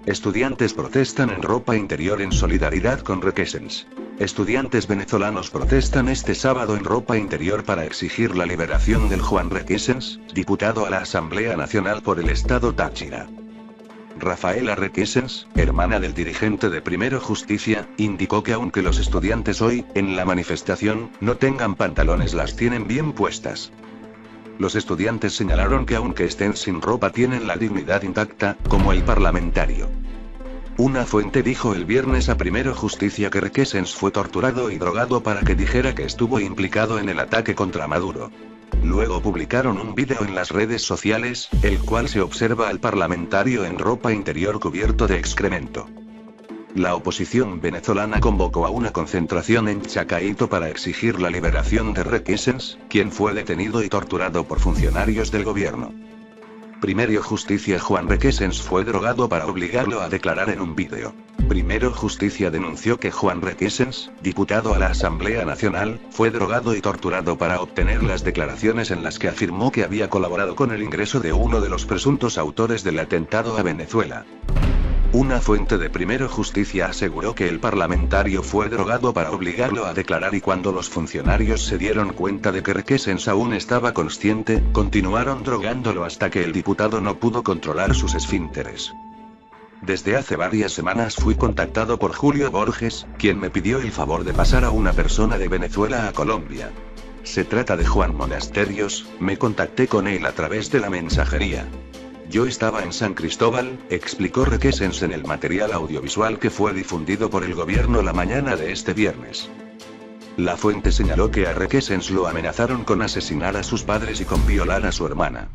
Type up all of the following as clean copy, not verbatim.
Estudiantes protestan en ropa interior en solidaridad con Requesens. Estudiantes venezolanos protestan este sábado en ropa interior para exigir la liberación del Juan Requesens, diputado a la Asamblea Nacional por el Estado Táchira. Rafaela Requesens, hermana del dirigente de Primero Justicia, indicó que aunque los estudiantes hoy, en la manifestación, no tengan pantalones, las tienen bien puestas. Los estudiantes señalaron que aunque estén sin ropa tienen la dignidad intacta, como el parlamentario. Una fuente dijo el viernes a Primero Justicia que Requesens fue torturado y drogado para que dijera que estuvo implicado en el ataque contra Maduro. Luego publicaron un vídeo en las redes sociales, el cual se observa al parlamentario en ropa interior cubierto de excremento. La oposición venezolana convocó a una concentración en Chacaito para exigir la liberación de Requesens, quien fue detenido y torturado por funcionarios del gobierno. Primero Justicia Juan Requesens fue drogado para obligarlo a declarar en un vídeo. Primero Justicia denunció que Juan Requesens, diputado a la Asamblea Nacional, fue drogado y torturado para obtener las declaraciones en las que afirmó que había colaborado con el ingreso de uno de los presuntos autores del atentado a Venezuela. Una fuente de Primero Justicia aseguró que el parlamentario fue drogado para obligarlo a declarar y cuando los funcionarios se dieron cuenta de que Requesens aún estaba consciente, continuaron drogándolo hasta que el diputado no pudo controlar sus esfínteres. Desde hace varias semanas fui contactado por Julio Borges, quien me pidió el favor de pasar a una persona de Venezuela a Colombia. Se trata de Juan Monasterios, me contacté con él a través de la mensajería. Yo estaba en San Cristóbal, explicó Requesens en el material audiovisual que fue difundido por el gobierno la mañana de este viernes. La fuente señaló que a Requesens lo amenazaron con asesinar a sus padres y con violar a su hermana.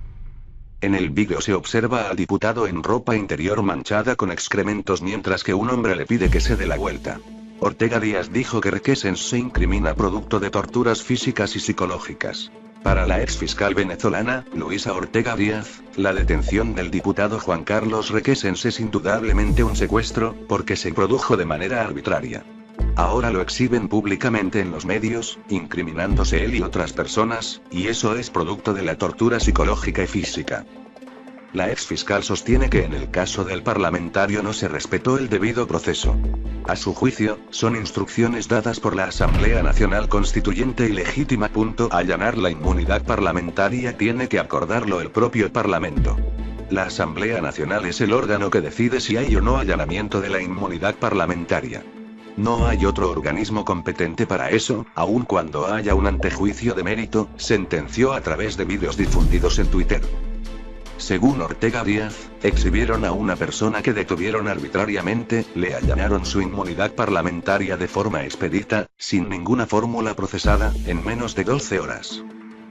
En el vídeo se observa al diputado en ropa interior manchada con excrementos mientras que un hombre le pide que se dé la vuelta. Ortega Díaz dijo que Requesens se incrimina producto de torturas físicas y psicológicas. Para la exfiscal venezolana, Luisa Ortega Díaz, la detención del diputado Juan Carlos Requesens es indudablemente un secuestro, porque se produjo de manera arbitraria. Ahora lo exhiben públicamente en los medios, incriminándose él y otras personas, y eso es producto de la tortura psicológica y física. La exfiscal sostiene que en el caso del parlamentario no se respetó el debido proceso. A su juicio, son instrucciones dadas por la Asamblea Nacional Constituyente y legítima. Allanar la inmunidad parlamentaria tiene que acordarlo el propio Parlamento. La Asamblea Nacional es el órgano que decide si hay o no allanamiento de la inmunidad parlamentaria. No hay otro organismo competente para eso, aun cuando haya un antejuicio de mérito, sentenció a través de vídeos difundidos en Twitter. Según Ortega Díaz, exhibieron a una persona que detuvieron arbitrariamente, le allanaron su inmunidad parlamentaria de forma expedita, sin ninguna fórmula procesada, en menos de 12 horas.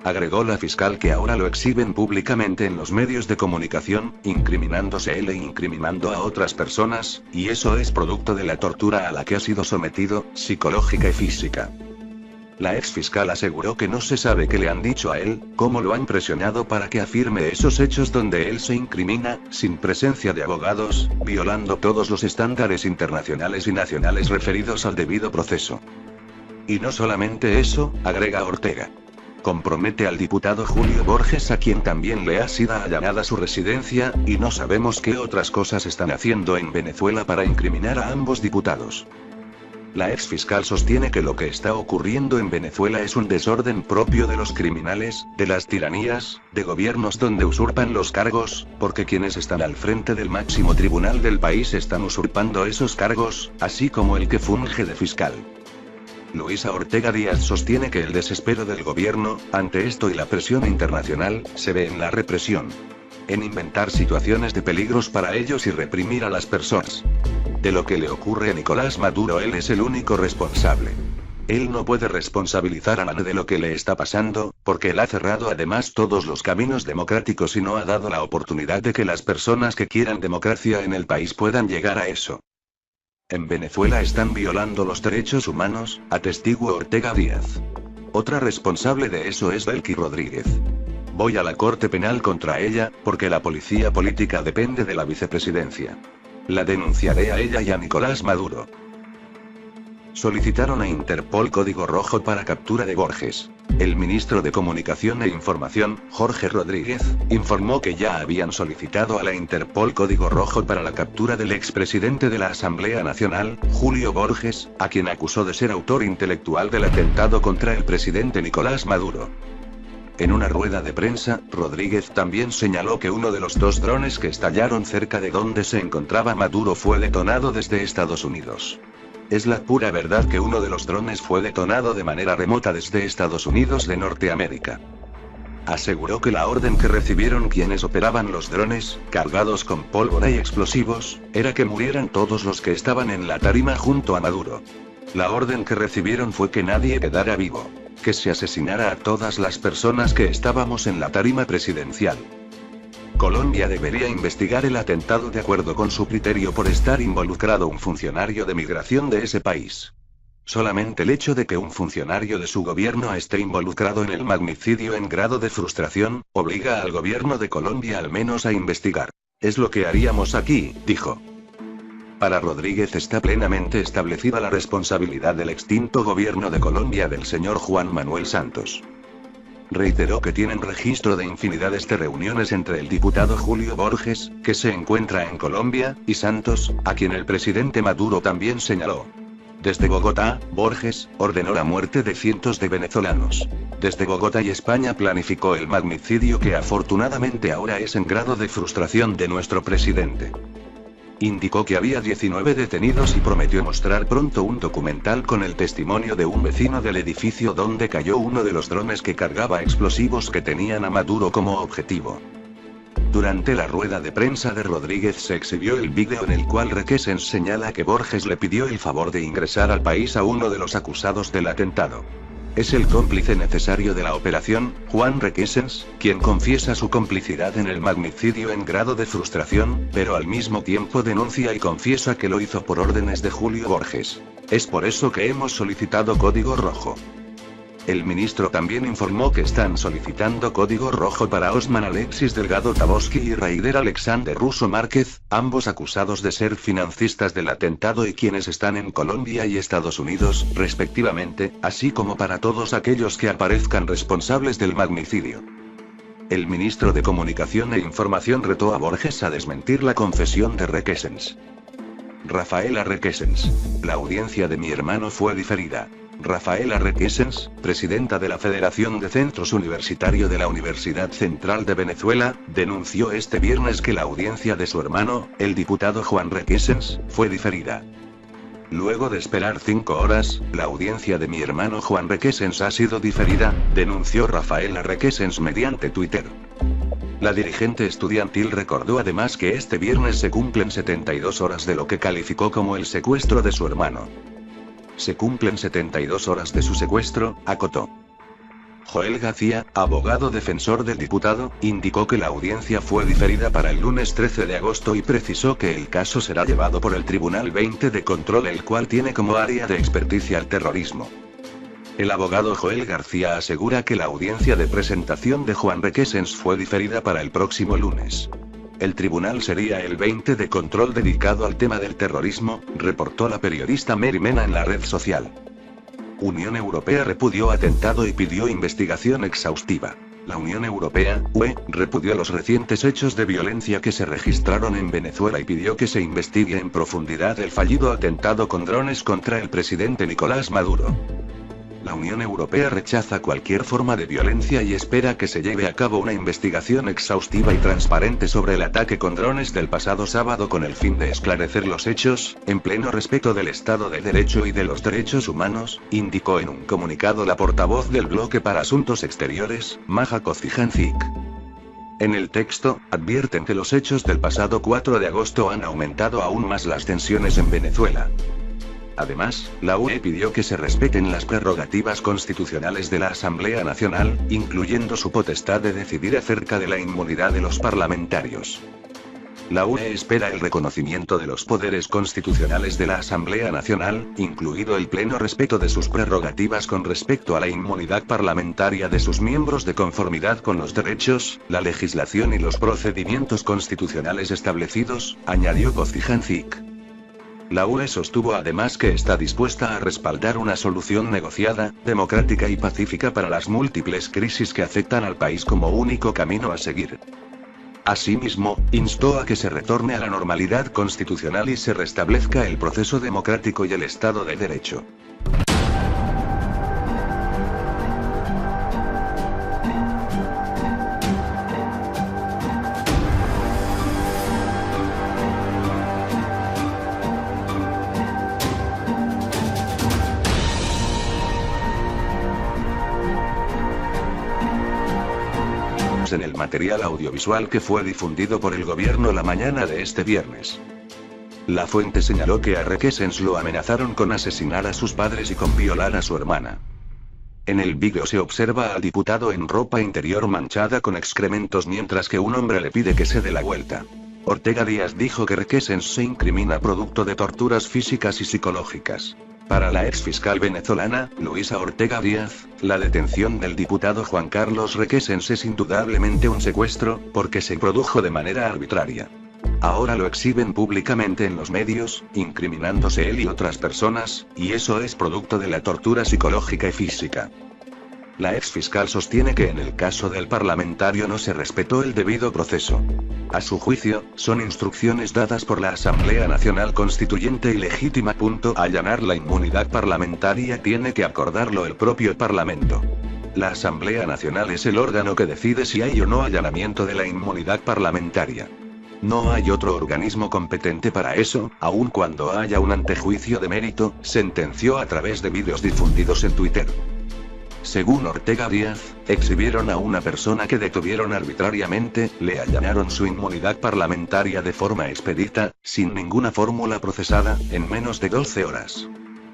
Agregó la fiscal que ahora lo exhiben públicamente en los medios de comunicación, incriminándose él e incriminando a otras personas, y eso es producto de la tortura a la que ha sido sometido, psicológica y física. La exfiscal aseguró que no se sabe qué le han dicho a él, cómo lo han presionado para que afirme esos hechos donde él se incrimina, sin presencia de abogados, violando todos los estándares internacionales y nacionales referidos al debido proceso. Y no solamente eso, agrega Ortega. Compromete al diputado Julio Borges, a quien también le ha sido allanada su residencia, y no sabemos qué otras cosas están haciendo en Venezuela para incriminar a ambos diputados. La exfiscal sostiene que lo que está ocurriendo en Venezuela es un desorden propio de los criminales, de las tiranías, de gobiernos donde usurpan los cargos, porque quienes están al frente del máximo tribunal del país están usurpando esos cargos, así como el que funge de fiscal. Luisa Ortega Díaz sostiene que el desespero del gobierno, ante esto y la presión internacional, se ve en la represión. En inventar situaciones de peligros para ellos y reprimir a las personas. De lo que le ocurre a Nicolás Maduro, él es el único responsable. Él no puede responsabilizar a nadie de lo que le está pasando, porque él ha cerrado además todos los caminos democráticos y no ha dado la oportunidad de que las personas que quieran democracia en el país puedan llegar a eso. En Venezuela están violando los derechos humanos, atestiguó Ortega Díaz. Otra responsable de eso es Delcy Rodríguez. Voy a la Corte Penal contra ella, porque la policía política depende de la vicepresidencia. La denunciaré a ella y a Nicolás Maduro. Solicitaron a Interpol código rojo para captura de Borges. El ministro de Comunicación e Información, Jorge Rodríguez, informó que ya habían solicitado a la Interpol código rojo para la captura del expresidente de la Asamblea Nacional, Julio Borges, a quien acusó de ser autor intelectual del atentado contra el presidente Nicolás Maduro. En una rueda de prensa, Rodríguez también señaló que uno de los 2 drones que estallaron cerca de donde se encontraba Maduro fue detonado desde Estados Unidos. Es la pura verdad que uno de los drones fue detonado de manera remota desde Estados Unidos de Norteamérica. Aseguró que la orden que recibieron quienes operaban los drones, cargados con pólvora y explosivos, era que murieran todos los que estaban en la tarima junto a Maduro. La orden que recibieron fue que nadie quedara vivo, que se asesinara a todas las personas que estábamos en la tarima presidencial. Colombia debería investigar el atentado de acuerdo con su criterio por estar involucrado un funcionario de migración de ese país. Solamente el hecho de que un funcionario de su gobierno esté involucrado en el magnicidio en grado de frustración, obliga al gobierno de Colombia al menos a investigar. Es lo que haríamos aquí, dijo. Para Rodríguez está plenamente establecida la responsabilidad del extinto gobierno de Colombia del señor Juan Manuel Santos. Reiteró que tienen registro de infinidades de reuniones entre el diputado Julio Borges, que se encuentra en Colombia, y Santos, a quien el presidente Maduro también señaló. Desde Bogotá, Borges ordenó la muerte de cientos de venezolanos. Desde Bogotá y España planificó el magnicidio que afortunadamente ahora es en grado de frustración de nuestro presidente. Indicó que había 19 detenidos y prometió mostrar pronto un documental con el testimonio de un vecino del edificio donde cayó uno de los drones que cargaba explosivos que tenían a Maduro como objetivo. Durante la rueda de prensa de Rodríguez se exhibió el vídeo en el cual Requesens señala que Borges le pidió el favor de ingresar al país a uno de los acusados del atentado. Es el cómplice necesario de la operación, Juan Requesens, quien confiesa su complicidad en el magnicidio en grado de frustración, pero al mismo tiempo denuncia y confiesa que lo hizo por órdenes de Julio Borges. Es por eso que hemos solicitado código rojo. El ministro también informó que están solicitando código rojo para Osman Alexis Delgado Taboski y Raider Alexander Russo Márquez, ambos acusados de ser financistas del atentado y quienes están en Colombia y Estados Unidos, respectivamente, así como para todos aquellos que aparezcan responsables del magnicidio. El ministro de Comunicación e Información retó a Borges a desmentir la confesión de Requesens. Rafaela Requesens. La audiencia de mi hermano fue diferida. Rafaela Requesens, presidenta de la Federación de Centros Universitarios de la Universidad Central de Venezuela, denunció este viernes que la audiencia de su hermano, el diputado Juan Requesens, fue diferida. Luego de esperar 5 horas, la audiencia de mi hermano Juan Requesens ha sido diferida, denunció Rafaela Requesens mediante Twitter. La dirigente estudiantil recordó además que este viernes se cumplen 72 horas de lo que calificó como el secuestro de su hermano. Se cumplen 72 horas de su secuestro, acotó. Joel García, abogado defensor del diputado, indicó que la audiencia fue diferida para el lunes 13 de agosto y precisó que el caso será llevado por el Tribunal 20 de Control, el cual tiene como área de experticia el terrorismo. El abogado Joel García asegura que la audiencia de presentación de Juan Requesens fue diferida para el próximo lunes. El tribunal sería el 20 de Control dedicado al tema del terrorismo, reportó la periodista Mary Mena en la red social. Unión Europea repudió atentado y pidió investigación exhaustiva. La Unión Europea, UE, repudió los recientes hechos de violencia que se registraron en Venezuela y pidió que se investigue en profundidad el fallido atentado con drones contra el presidente Nicolás Maduro. La Unión Europea rechaza cualquier forma de violencia y espera que se lleve a cabo una investigación exhaustiva y transparente sobre el ataque con drones del pasado sábado con el fin de esclarecer los hechos, en pleno respeto del Estado de Derecho y de los derechos humanos, indicó en un comunicado la portavoz del Bloque para Asuntos Exteriores, Maja Kocijancic. En el texto, advierten que los hechos del pasado 4 de agosto han aumentado aún más las tensiones en Venezuela. Además, la UE pidió que se respeten las prerrogativas constitucionales de la Asamblea Nacional, incluyendo su potestad de decidir acerca de la inmunidad de los parlamentarios. La UE espera el reconocimiento de los poderes constitucionales de la Asamblea Nacional, incluido el pleno respeto de sus prerrogativas con respecto a la inmunidad parlamentaria de sus miembros de conformidad con los derechos, la legislación y los procedimientos constitucionales establecidos, añadió Kocijancic. La UE sostuvo además que está dispuesta a respaldar una solución negociada, democrática y pacífica para las múltiples crisis que afectan al país como único camino a seguir. Asimismo, instó a que se retorne a la normalidad constitucional y se restablezca el proceso democrático y el Estado de Derecho. En el material audiovisual que fue difundido por el gobierno la mañana de este viernes. La fuente señaló que a Requesens lo amenazaron con asesinar a sus padres y con violar a su hermana. En el vídeo se observa al diputado en ropa interior manchada con excrementos mientras que un hombre le pide que se dé la vuelta. Ortega Díaz dijo que Requesens se incrimina producto de torturas físicas y psicológicas. Para la exfiscal venezolana, Luisa Ortega Díaz, la detención del diputado Juan Carlos Requesens es indudablemente un secuestro, porque se produjo de manera arbitraria. Ahora lo exhiben públicamente en los medios, incriminándose él y otras personas, y eso es producto de la tortura psicológica y física. La exfiscal sostiene que en el caso del parlamentario no se respetó el debido proceso. A su juicio, son instrucciones dadas por la Asamblea Nacional Constituyente y legítima. Allanar la inmunidad parlamentaria tiene que acordarlo el propio Parlamento. La Asamblea Nacional es el órgano que decide si hay o no allanamiento de la inmunidad parlamentaria. No hay otro organismo competente para eso, aun cuando haya un antejuicio de mérito, sentenció a través de vídeos difundidos en Twitter. Según Ortega Díaz, exhibieron a una persona que detuvieron arbitrariamente, le allanaron su inmunidad parlamentaria de forma expedita, sin ninguna fórmula procesada, en menos de 12 horas.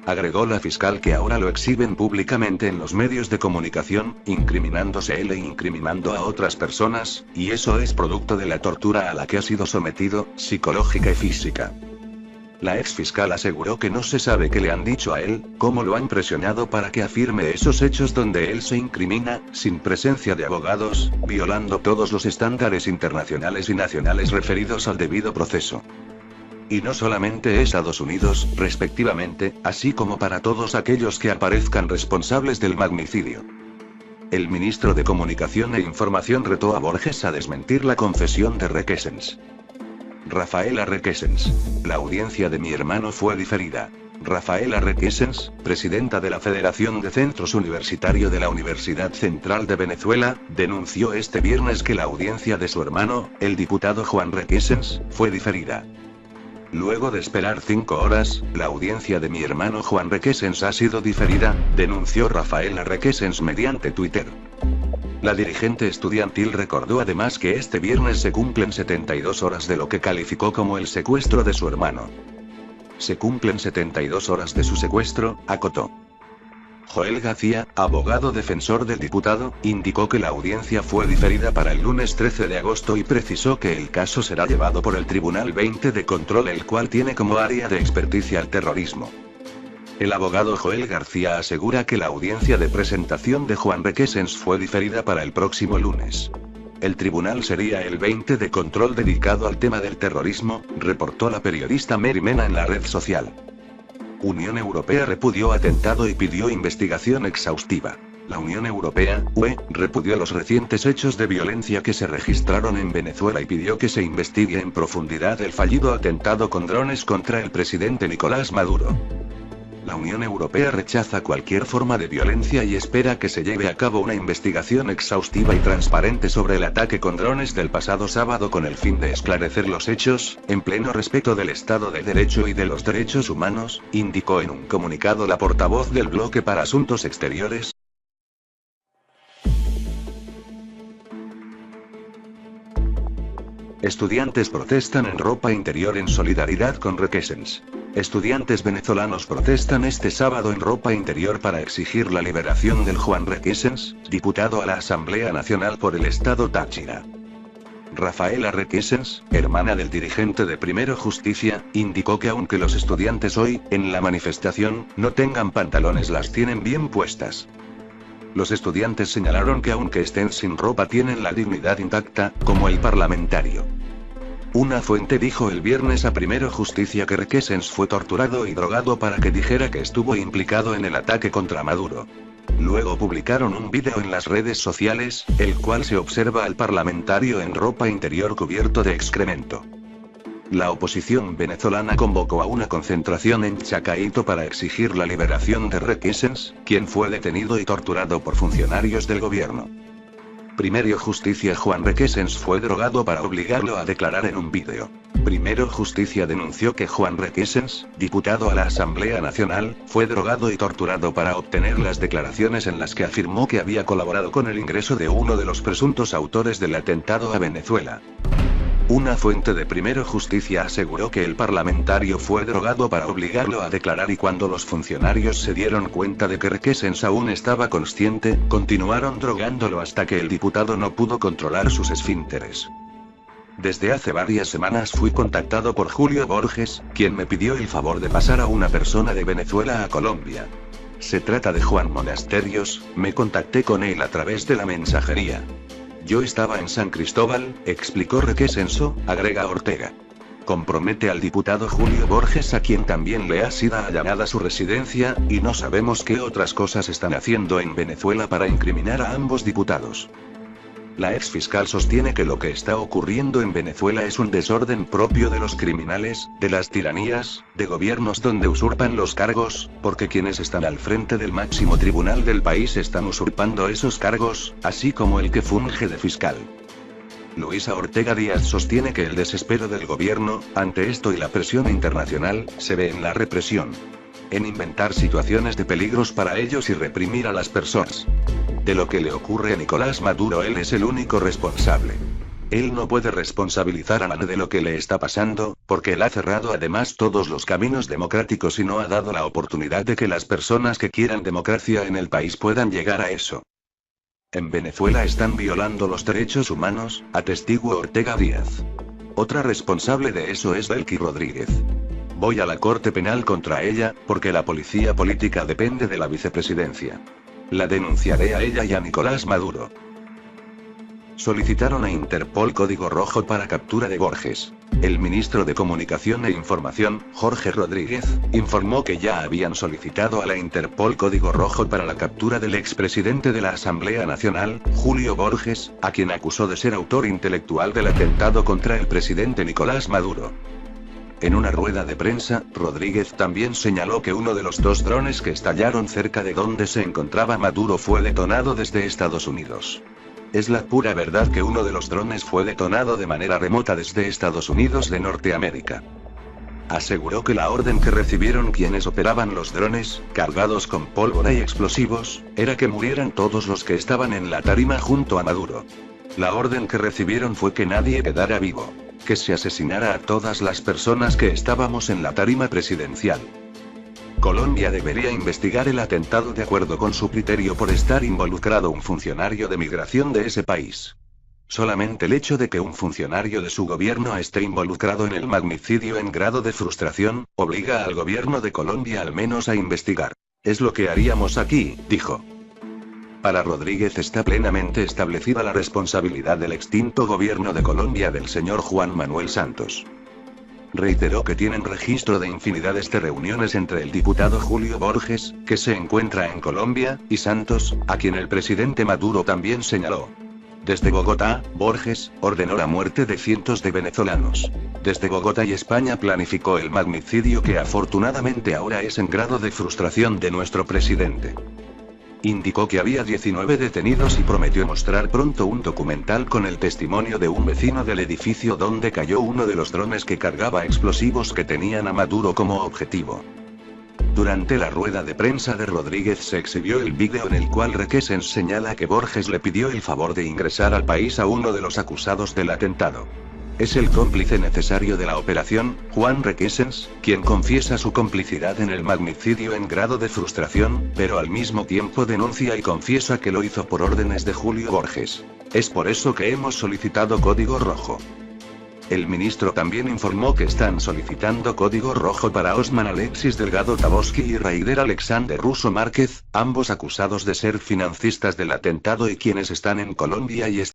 Agregó la fiscal que ahora lo exhiben públicamente en los medios de comunicación, incriminándose él e incriminando a otras personas, y eso es producto de la tortura a la que ha sido sometido, psicológica y física. La exfiscal aseguró que no se sabe qué le han dicho a él, cómo lo han presionado para que afirme esos hechos donde él se incrimina, sin presencia de abogados, violando todos los estándares internacionales y nacionales referidos al debido proceso. Y no solamente Estados Unidos, respectivamente, así como para todos aquellos que aparezcan responsables del magnicidio. El ministro de Comunicación e Información retó a Borges a desmentir la confesión de Requesens. Rafaela Requesens. La audiencia de mi hermano fue diferida. Rafaela Requesens, presidenta de la Federación de Centros Universitarios de la Universidad Central de Venezuela, denunció este viernes que la audiencia de su hermano, el diputado Juan Requesens, fue diferida. Luego de esperar 5 horas, la audiencia de mi hermano Juan Requesens ha sido diferida, denunció Rafaela Requesens mediante Twitter. La dirigente estudiantil recordó además que este viernes se cumplen 72 horas de lo que calificó como el secuestro de su hermano. Se cumplen 72 horas de su secuestro, acotó. Joel García, abogado defensor del diputado, indicó que la audiencia fue diferida para el lunes 13 de agosto y precisó que el caso será llevado por el Tribunal 20 de Control, el cual tiene como área de experticia el terrorismo. El abogado Joel García asegura que la audiencia de presentación de Juan Requesens fue diferida para el próximo lunes. El tribunal sería el 20 de Control dedicado al tema del terrorismo, reportó la periodista Mary Mena en la red social. Unión Europea repudió atentado y pidió investigación exhaustiva. La Unión Europea, UE, repudió los recientes hechos de violencia que se registraron en Venezuela y pidió que se investigue en profundidad el fallido atentado con drones contra el presidente Nicolás Maduro. La Unión Europea rechaza cualquier forma de violencia y espera que se lleve a cabo una investigación exhaustiva y transparente sobre el ataque con drones del pasado sábado con el fin de esclarecer los hechos, en pleno respeto del Estado de Derecho y de los derechos humanos, indicó en un comunicado la portavoz del Bloque para Asuntos Exteriores. Estudiantes protestan en ropa interior en solidaridad con Requesens. Estudiantes venezolanos protestan este sábado en ropa interior para exigir la liberación del Juan Requesens, diputado a la Asamblea Nacional por el Estado Táchira. Rafaela Requesens, hermana del dirigente de Primero Justicia, indicó que aunque los estudiantes hoy, en la manifestación, no tengan pantalones, las tienen bien puestas. Los estudiantes señalaron que aunque estén sin ropa tienen la dignidad intacta, como el parlamentario. Una fuente dijo el viernes a Primero Justicia que Requesens fue torturado y drogado para que dijera que estuvo implicado en el ataque contra Maduro. Luego publicaron un vídeo en las redes sociales, el cual se observa al parlamentario en ropa interior cubierto de excremento. La oposición venezolana convocó a una concentración en Chacaito para exigir la liberación de Requesens, quien fue detenido y torturado por funcionarios del gobierno. Primero Justicia Juan Requesens fue drogado para obligarlo a declarar en un vídeo. Primero Justicia denunció que Juan Requesens, diputado a la Asamblea Nacional, fue drogado y torturado para obtener las declaraciones en las que afirmó que había colaborado con el ingreso de uno de los presuntos autores del atentado a Venezuela. Una fuente de Primero Justicia aseguró que el parlamentario fue drogado para obligarlo a declarar y cuando los funcionarios se dieron cuenta de que Requesens aún estaba consciente, continuaron drogándolo hasta que el diputado no pudo controlar sus esfínteres. Desde hace varias semanas fui contactado por Julio Borges, quien me pidió el favor de pasar a una persona de Venezuela a Colombia. Se trata de Juan Monasterios, me contacté con él a través de la mensajería. Yo estaba en San Cristóbal, explicó Requesens, agrega Ortega. Compromete al diputado Julio Borges, a quien también le ha sido allanada su residencia, y no sabemos qué otras cosas están haciendo en Venezuela para incriminar a ambos diputados. La exfiscal sostiene que lo que está ocurriendo en Venezuela es un desorden propio de los criminales, de las tiranías, de gobiernos donde usurpan los cargos, porque quienes están al frente del máximo tribunal del país están usurpando esos cargos, así como el que funge de fiscal. Luisa Ortega Díaz sostiene que el desespero del gobierno, ante esto y la presión internacional, se ve en la represión. En inventar situaciones de peligros para ellos y reprimir a las personas. De lo que le ocurre a Nicolás Maduro él es el único responsable. Él no puede responsabilizar a nadie de lo que le está pasando, porque él ha cerrado además todos los caminos democráticos y no ha dado la oportunidad de que las personas que quieran democracia en el país puedan llegar a eso. En Venezuela están violando los derechos humanos, atestiguó Ortega Díaz. Otra responsable de eso es Delcy Rodríguez. Voy a la Corte Penal contra ella, porque la policía política depende de la vicepresidencia. La denunciaré a ella y a Nicolás Maduro. Solicitaron a Interpol código rojo para captura de Borges. El ministro de Comunicación e Información, Jorge Rodríguez, informó que ya habían solicitado a la Interpol código rojo para la captura del expresidente de la Asamblea Nacional, Julio Borges, a quien acusó de ser autor intelectual del atentado contra el presidente Nicolás Maduro. En una rueda de prensa, Rodríguez también señaló que uno de los dos drones que estallaron cerca de donde se encontraba Maduro fue detonado desde Estados Unidos. Es la pura verdad que uno de los drones fue detonado de manera remota desde Estados Unidos de Norteamérica. Aseguró que la orden que recibieron quienes operaban los drones, cargados con pólvora y explosivos, era que murieran todos los que estaban en la tarima junto a Maduro. La orden que recibieron fue que nadie quedara vivo. Que se asesinara a todas las personas que estábamos en la tarima presidencial. Colombia debería investigar el atentado de acuerdo con su criterio por estar involucrado un funcionario de migración de ese país. Solamente el hecho de que un funcionario de su gobierno esté involucrado en el magnicidio en grado de frustración, obliga al gobierno de Colombia al menos a investigar. Es lo que haríamos aquí, dijo. Para Rodríguez está plenamente establecida la responsabilidad del extinto gobierno de Colombia del señor Juan Manuel Santos. Reiteró que tienen registro de infinidades de reuniones entre el diputado Julio Borges, que se encuentra en Colombia, y Santos, a quien el presidente Maduro también señaló. Desde Bogotá, Borges ordenó la muerte de cientos de venezolanos. Desde Bogotá y España planificó el magnicidio que afortunadamente ahora es en grado de frustración de nuestro presidente. Indicó que había 19 detenidos y prometió mostrar pronto un documental con el testimonio de un vecino del edificio donde cayó uno de los drones que cargaba explosivos que tenían a Maduro como objetivo. Durante la rueda de prensa de Rodríguez se exhibió el vídeo en el cual Requesens señala que Borges le pidió el favor de ingresar al país a uno de los acusados del atentado. Es el cómplice necesario de la operación, Juan Requesens, quien confiesa su complicidad en el magnicidio en grado de frustración, pero al mismo tiempo denuncia y confiesa que lo hizo por órdenes de Julio Borges. Es por eso que hemos solicitado código rojo. El ministro también informó que están solicitando código rojo para Osman Alexis Delgado Taboski y Raider Alexander Russo Márquez, ambos acusados de ser financistas del atentado y quienes están en Colombia y